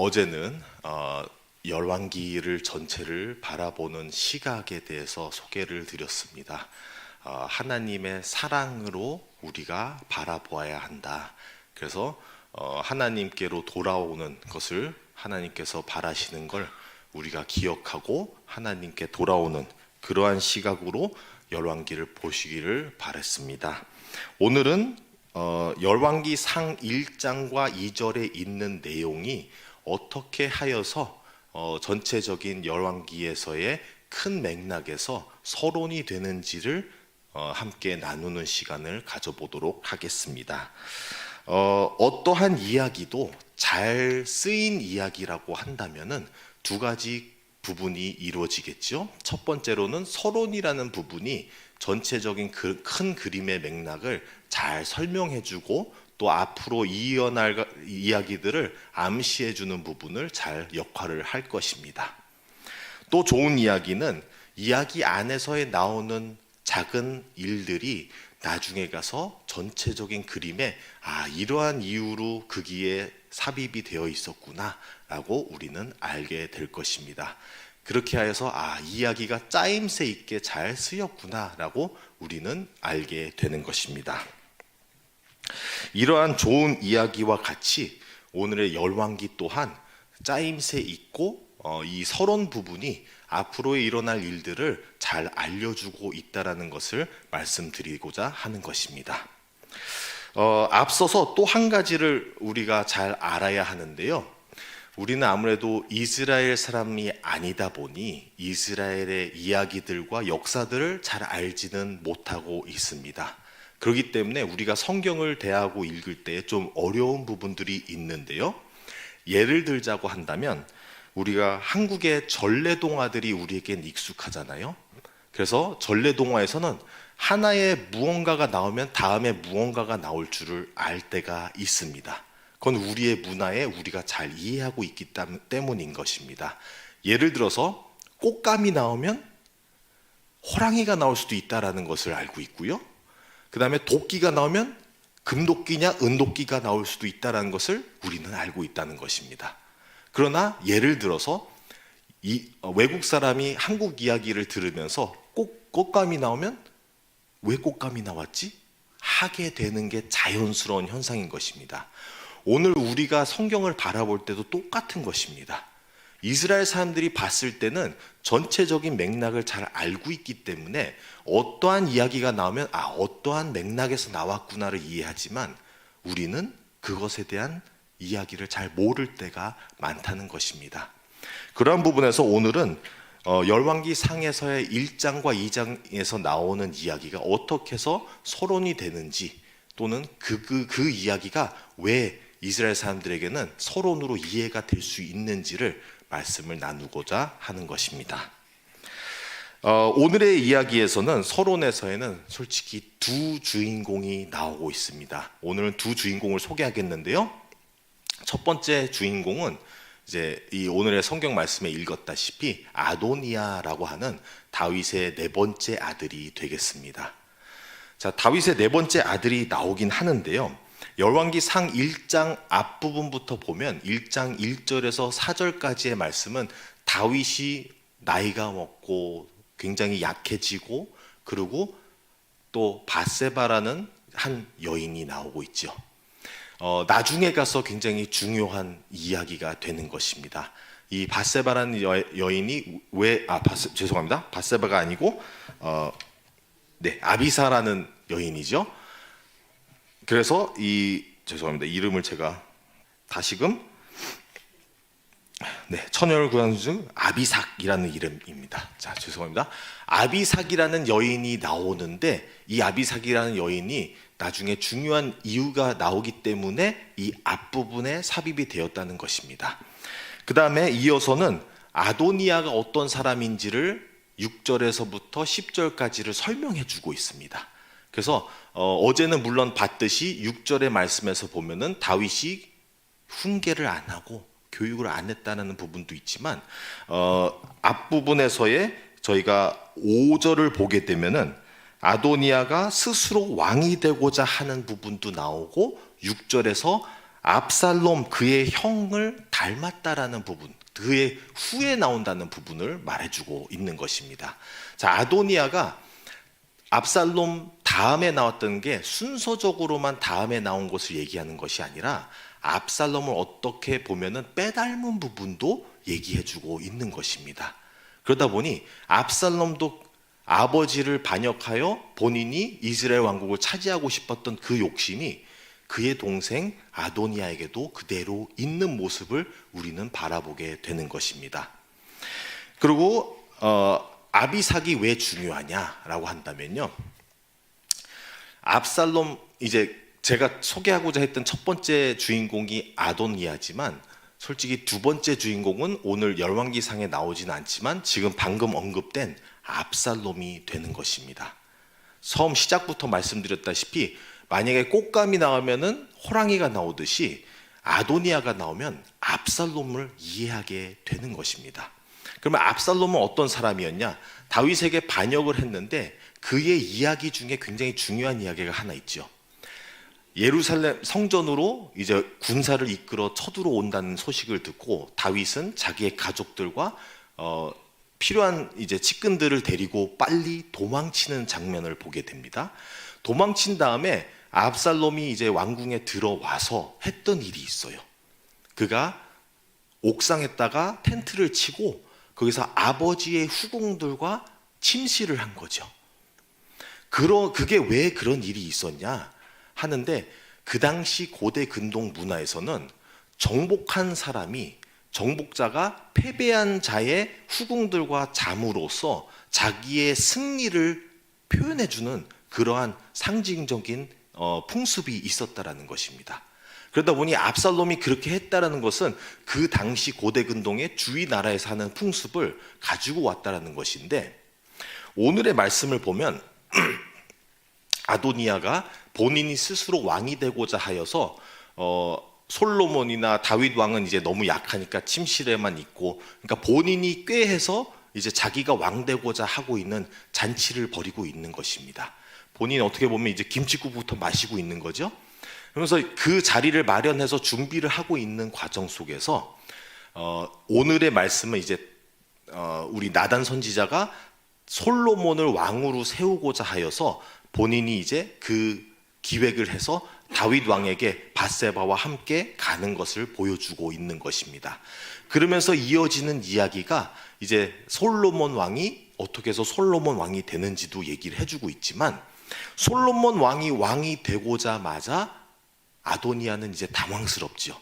어제는 열왕기를 전체를 바라보는 시각에 대해서 소개를 드렸습니다. 하나님의 사랑으로 우리가 바라보아야 한다. 그래서 하나님께로 돌아오는 것을 하나님께서 바라시는 걸 우리가 기억하고 하나님께 돌아오는 그러한 시각으로 열왕기를 보시기를 바랬습니다. 오늘은 열왕기 상 1장과 2절에 있는 내용이 어떻게 하여서 전체적인 열왕기에서의 큰 맥락에서 서론이 되는지를 함께 나누는 시간을 가져보도록 하겠습니다. 어떠한 이야기도 잘 쓰인 이야기라고 한다면은 두 가지 부분이 이루어지겠죠. 첫 번째로는 서론이라는 부분이 전체적인 큰 그림의 맥락을 잘 설명해주고 또 앞으로 이어날 이야기들을 암시해주는 부분을 잘 역할을 할 것입니다. 또 좋은 이야기는 이야기 안에서에 나오는 작은 일들이 나중에 가서 전체적인 그림에 이러한 이유로 거기에 삽입이 되어 있었구나 라고 우리는 알게 될 것입니다. 그렇게 하여서 이야기가 짜임새 있게 잘 쓰였구나 라고 우리는 알게 되는 것입니다. 이러한 좋은 이야기와 같이 오늘의 열왕기 또한 짜임새 있고 이 서론 부분이 앞으로에 일어날 일들을 잘 알려주고 있다는 것을 말씀드리고자 하는 것입니다. 앞서서 또 한 가지를 우리가 잘 알아야 하는데요. 우리는 아무래도 이스라엘 사람이 아니다 보니 이스라엘의 이야기들과 역사들을 잘 알지는 못하고 있습니다. 그렇기 때문에 우리가 성경을 대하고 읽을 때 좀 어려운 부분들이 있는데요. 예를 들자고 한다면 우리가 한국의 전래동화들이 우리에겐 익숙하잖아요. 그래서 전래동화에서는 하나의 무언가가 나오면 다음에 무언가가 나올 줄을 알 때가 있습니다. 그건 우리의 문화에 우리가 잘 이해하고 있기 때문인 것입니다. 예를 들어서 꽃감이 나오면 호랑이가 나올 수도 있다는 것을 알고 있고요. 그 다음에 도끼가 나오면 금도끼냐 은도끼가 나올 수도 있다는 것을 우리는 알고 있다는 것입니다. 그러나 예를 들어서 외국 사람이 한국 이야기를 들으면서 꽃감이 나오면 왜 꽃감이 나왔지? 하게 되는 게 자연스러운 현상인 것입니다. 오늘 우리가 성경을 바라볼 때도 똑같은 것입니다. 이스라엘 사람들이 봤을 때는 전체적인 맥락을 잘 알고 있기 때문에 어떠한 이야기가 나오면 어떠한 맥락에서 나왔구나를 이해하지만 우리는 그것에 대한 이야기를 잘 모를 때가 많다는 것입니다. 그러한 부분에서 오늘은 열왕기 상에서의 1장과 2장에서 나오는 이야기가 어떻게 해서 서론이 되는지 또는 그 이야기가 왜 이스라엘 사람들에게는 서론으로 이해가 될 수 있는지를 말씀을 나누고자 하는 것입니다. 오늘의 이야기에서는 서론에서에는 솔직히 두 주인공이 나오고 있습니다. 오늘은 두 주인공을 소개하겠는데요. 첫 번째 주인공은 이제 이 오늘의 성경 말씀에 읽었다시피 아도니아라고 하는 다윗의 네 번째 아들이 되겠습니다. 자, 다윗의 네 번째 아들이 나오긴 하는데요. 열왕기 상 1장 앞부분부터 보면 1장 1절에서 4절까지의 말씀은 다윗이 나이가 먹고 굉장히 약해지고 그리고 또 바세바라는 한 여인이 나오고 있죠. 나중에 가서 굉장히 중요한 이야기가 되는 것입니다. 이 바세바라는 여인이 죄송합니다. 바세바가 아니고 아비사라는 여인이죠. 그래서 죄송합니다. 이름을 제가 다시금 처녀를 구하는 중 아비삭이라는 이름입니다. 자, 죄송합니다. 아비삭이라는 여인이 나오는데 이 아비삭이라는 여인이 나중에 중요한 이유가 나오기 때문에 이 앞부분에 삽입이 되었다는 것입니다. 그 다음에 이어서는 아도니아가 어떤 사람인지를 6절에서부터 10절까지를 설명해 주고 있습니다. 그래서 어제는 물론 봤듯이 6절의 말씀에서 보면은 다윗이 훈계를 안 하고 교육을 안 했다는 부분도 있지만 앞부분에서의 저희가 5절을 보게 되면은 아도니아가 스스로 왕이 되고자 하는 부분도 나오고 6절에서 압살롬 그의 형을 닮았다라는 부분, 그의 후에 나온다는 부분을 말해주고 있는 것입니다. 자, 아도니아가 압살롬 다음에 나왔던 게 순서적으로만 다음에 나온 것을 얘기하는 것이 아니라 압살롬을 어떻게 보면은 빼닮은 부분도 얘기해주고 있는 것입니다. 그러다 보니 압살롬도 아버지를 반역하여 본인이 이스라엘 왕국을 차지하고 싶었던 그 욕심이 그의 동생 아도니아에게도 그대로 있는 모습을 우리는 바라보게 되는 것입니다. 그리고 아비삭이 왜 중요하냐라고 한다면요, 압살롬, 이제 제가 소개하고자 했던 첫 번째 주인공이 아도니아지만 솔직히 두 번째 주인공은 오늘 열왕기상에 나오지는 않지만 지금 방금 언급된 압살롬이 되는 것입니다. 처음 시작부터 말씀드렸다시피 만약에 꽃감이 나오면은 호랑이가 나오듯이 아도니아가 나오면 압살롬을 이해하게 되는 것입니다. 그러면 압살롬은 어떤 사람이었냐? 다윗에게 반역을 했는데 그의 이야기 중에 굉장히 중요한 이야기가 하나 있죠. 예루살렘 성전으로 이제 군사를 이끌어 쳐들어온다는 소식을 듣고 다윗은 자기의 가족들과 필요한 이제 측근들을 데리고 빨리 도망치는 장면을 보게 됩니다. 도망친 다음에 압살롬이 이제 왕궁에 들어와서 했던 일이 있어요. 그가 옥상에다가 텐트를 치고 거기서 아버지의 후궁들과 침실을 한 거죠. 그게 왜 그런 일이 있었냐 하는데, 그 당시 고대 근동 문화에서는 정복한 사람이, 정복자가 패배한 자의 후궁들과 잠으로써 자기의 승리를 표현해주는 그러한 상징적인 풍습이 있었다라는 것입니다. 그러다 보니 압살롬이 그렇게 했다라는 것은 그 당시 고대 근동의 주위 나라에 사는 풍습을 가지고 왔다라는 것인데, 오늘의 말씀을 보면 아도니아가 본인이 스스로 왕이 되고자 하여서 솔로몬이나 다윗 왕은 이제 너무 약하니까 침실에만 있고, 그러니까 본인이 꾀해서 이제 자기가 왕 되고자 하고 있는 잔치를 벌이고 있는 것입니다. 본인 어떻게 보면 이제 김칫국부터 마시고 있는 거죠. 그래서 그 자리를 마련해서 준비를 하고 있는 과정 속에서 오늘의 말씀은 이제 우리 나단 선지자가 솔로몬을 왕으로 세우고자 하여서 본인이 이제 그 기획을 해서 다윗 왕에게 밧세바와 함께 가는 것을 보여주고 있는 것입니다. 그러면서 이어지는 이야기가 이제 솔로몬 왕이 어떻게 해서 솔로몬 왕이 되는지도 얘기를 해주고 있지만, 솔로몬 왕이 되고자마자 아도니아는 이제 당황스럽죠.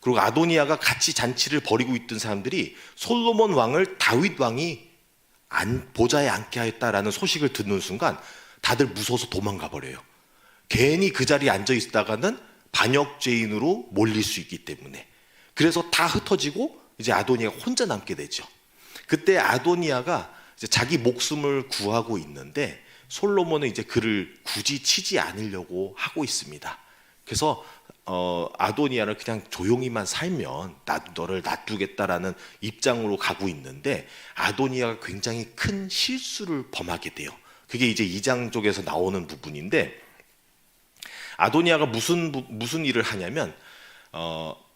그리고 아도니아가 같이 잔치를 벌이고 있던 사람들이 솔로몬 왕을 다윗 왕이 보좌에 앉게 하였다라는 소식을 듣는 순간 다들 무서워서 도망가 버려요. 괜히 그 자리에 앉아 있다가는 반역죄인으로 몰릴 수 있기 때문에. 그래서 다 흩어지고 이제 아도니아가 혼자 남게 되죠. 그때 아도니아가 이제 자기 목숨을 구하고 있는데 솔로몬은 이제 그를 굳이 치지 않으려고 하고 있습니다. 그래서 아도니아를 그냥 조용히만 살면 너를 놔두겠다라는 입장으로 가고 있는데, 아도니아가 굉장히 큰 실수를 범하게 돼요. 그게 이제 2장 쪽에서 나오는 부분인데, 아도니아가 무슨 일을 하냐면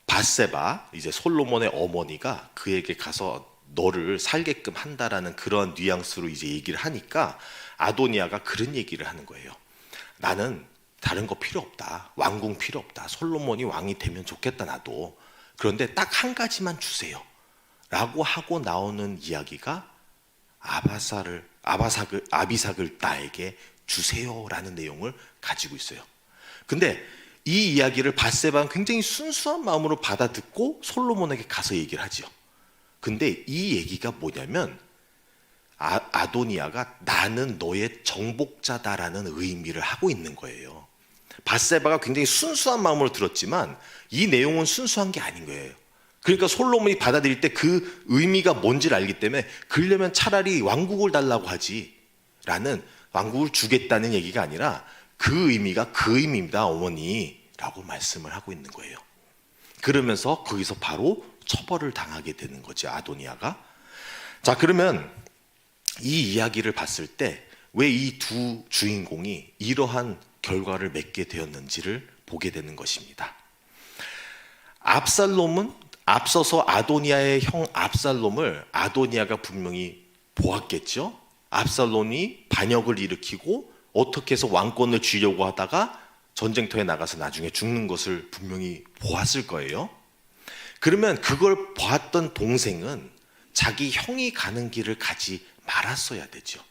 밧세바, 이제 솔로몬의 어머니가 그에게 가서 너를 살게끔 한다라는 그런 뉘앙스로 이제 얘기를 하니까 아도니아가 그런 얘기를 하는 거예요. 나는 다른 거 필요 없다. 왕궁 필요 없다. 솔로몬이 왕이 되면 좋겠다 나도. 그런데 딱 한 가지만 주세요 라고 하고 나오는 이야기가 아비삭을 나에게 주세요라는 내용을 가지고 있어요. 근데 이 이야기를 밧세바는 굉장히 순수한 마음으로 받아듣고 솔로몬에게 가서 얘기를 하죠. 근데 이 얘기가 뭐냐면 아도니아가 나는 너의 정복자다라는 의미를 하고 있는 거예요. 밧세바가 굉장히 순수한 마음으로 들었지만 이 내용은 순수한 게 아닌 거예요. 그러니까 솔로몬이 받아들일 때 그 의미가 뭔지를 알기 때문에 그러려면 차라리 왕국을 달라고 하지 라는, 왕국을 주겠다는 얘기가 아니라 그 의미가 그 의미입니다 어머니 라고 말씀을 하고 있는 거예요. 그러면서 거기서 바로 처벌을 당하게 되는 거죠, 아도니아가. 자, 그러면 이 이야기를 봤을 때 왜 이 두 주인공이 이러한 결과를 맺게 되었는지를 보게 되는 것입니다. 압살롬은 앞서서 아도니아의 형 압살롬을 아도니아가 분명히 보았겠죠. 압살롬이 반역을 일으키고 어떻게 해서 왕권을 쥐려고 하다가 전쟁터에 나가서 나중에 죽는 것을 분명히 보았을 거예요. 그러면 그걸 보았던 동생은 자기 형이 가는 길을 가지 말았어야 되죠.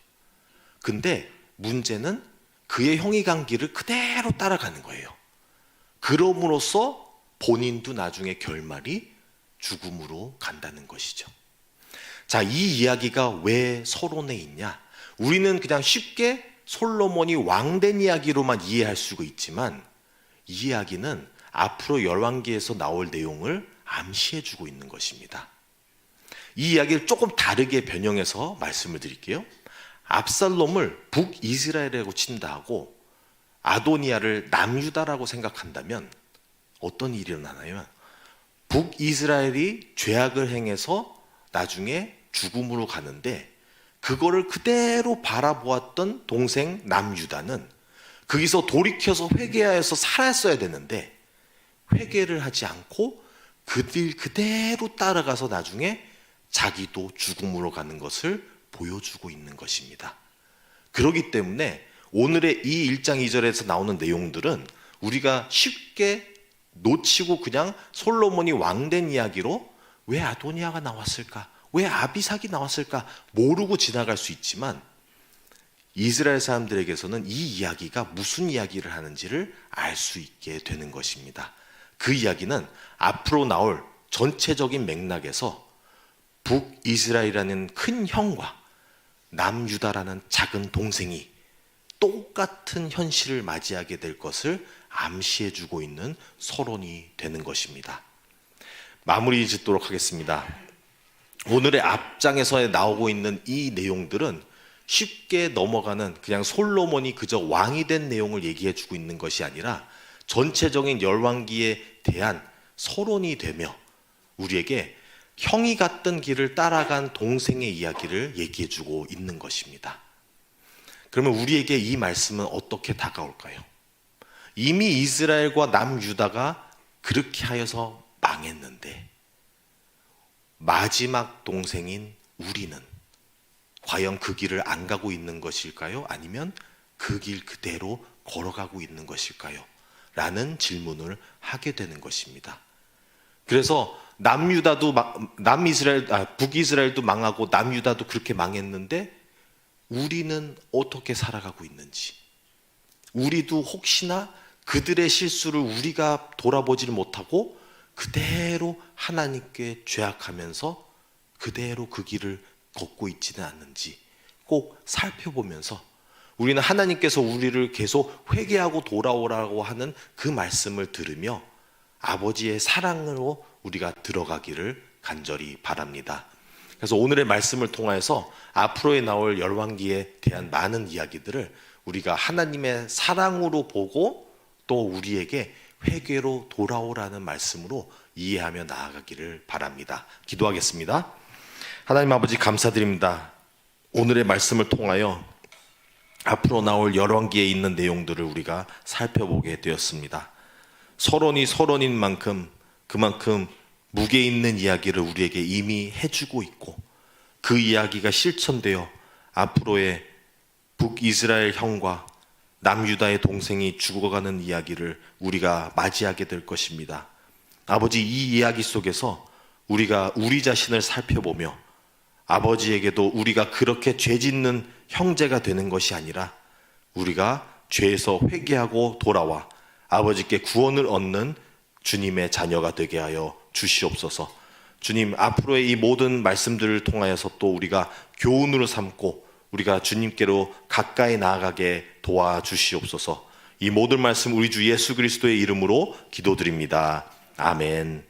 근데 문제는 그의 형이 간 길을 그대로 따라가는 거예요. 그럼으로써 본인도 나중에 결말이 죽음으로 간다는 것이죠. 자, 이 이야기가 왜 서론에 있냐? 우리는 그냥 쉽게 솔로몬이 왕된 이야기로만 이해할 수가 있지만 이 이야기는 앞으로 열왕기에서 나올 내용을 암시해주고 있는 것입니다. 이 이야기를 조금 다르게 변형해서 말씀을 드릴게요. 압살롬을 북이스라엘이라고 친다 하고 아도니아를 남유다라고 생각한다면 어떤 일이 일어나냐면 북이스라엘이 죄악을 행해서 나중에 죽음으로 가는데 그거를 그대로 바라보았던 동생 남유다는 거기서 돌이켜서 회개하여서 살았어야 되는데 회개를 하지 않고 그 길 그대로 따라가서 나중에 자기도 죽음으로 가는 것을 보여주고 있는 것입니다. 그렇기 때문에 오늘의 이 1장 2절에서 나오는 내용들은 우리가 쉽게 놓치고 그냥 솔로몬이 왕된 이야기로 왜 아도니아가 나왔을까? 왜 아비삭이 나왔을까? 모르고 지나갈 수 있지만 이스라엘 사람들에게서는 이 이야기가 무슨 이야기를 하는지를 알 수 있게 되는 것입니다. 그 이야기는 앞으로 나올 전체적인 맥락에서 북이스라엘이라는 큰 형과 남유다라는 작은 동생이 똑같은 현실을 맞이하게 될 것을 암시해주고 있는 서론이 되는 것입니다. 마무리 짓도록 하겠습니다. 오늘의 앞장에서 나오고 있는 이 내용들은 쉽게 넘어가는 그냥 솔로몬이 그저 왕이 된 내용을 얘기해주고 있는 것이 아니라 전체적인 열왕기에 대한 서론이 되며 우리에게 형이 갔던 길을 따라간 동생의 이야기를 얘기해주고 있는 것입니다. 그러면 우리에게 이 말씀은 어떻게 다가올까요? 이미 이스라엘과 남유다가 그렇게 하여서 망했는데 마지막 동생인 우리는 과연 그 길을 안 가고 있는 것일까요? 아니면 그 길 그대로 걸어가고 있는 것일까요? 라는 질문을 하게 되는 것입니다. 그래서 북이스라엘도 망하고 남유다도 그렇게 망했는데 우리는 어떻게 살아가고 있는지, 우리도 혹시나 그들의 실수를 우리가 돌아보지를 못하고 그대로 하나님께 죄악하면서 그대로 그 길을 걷고 있지는 않는지 꼭 살펴보면서 우리는 하나님께서 우리를 계속 회개하고 돌아오라고 하는 그 말씀을 들으며 아버지의 사랑으로 우리가 들어가기를 간절히 바랍니다. 그래서 오늘의 말씀을 통해서 앞으로에 나올 열왕기에 대한 많은 이야기들을 우리가 하나님의 사랑으로 보고 또 우리에게 회개로 돌아오라는 말씀으로 이해하며 나아가기를 바랍니다. 기도하겠습니다. 하나님 아버지 감사드립니다. 오늘의 말씀을 통하여 앞으로 나올 열왕기에 있는 내용들을 우리가 살펴보게 되었습니다. 서론이 서론인 만큼 그만큼 무게 있는 이야기를 우리에게 이미 해주고 있고 그 이야기가 실천되어 앞으로의 북이스라엘 형과 남유다의 동생이 죽어가는 이야기를 우리가 맞이하게 될 것입니다. 아버지, 이 이야기 속에서 우리가 우리 자신을 살펴보며 아버지에게도 우리가 그렇게 죄짓는 형제가 되는 것이 아니라 우리가 죄에서 회개하고 돌아와 아버지께 구원을 얻는 주님의 자녀가 되게 하여 주시옵소서. 주님, 앞으로의 이 모든 말씀들을 통하여서 또 우리가 교훈으로 삼고 우리가 주님께로 가까이 나아가게 도와주시옵소서. 이 모든 말씀 우리 주 예수 그리스도의 이름으로 기도드립니다. 아멘.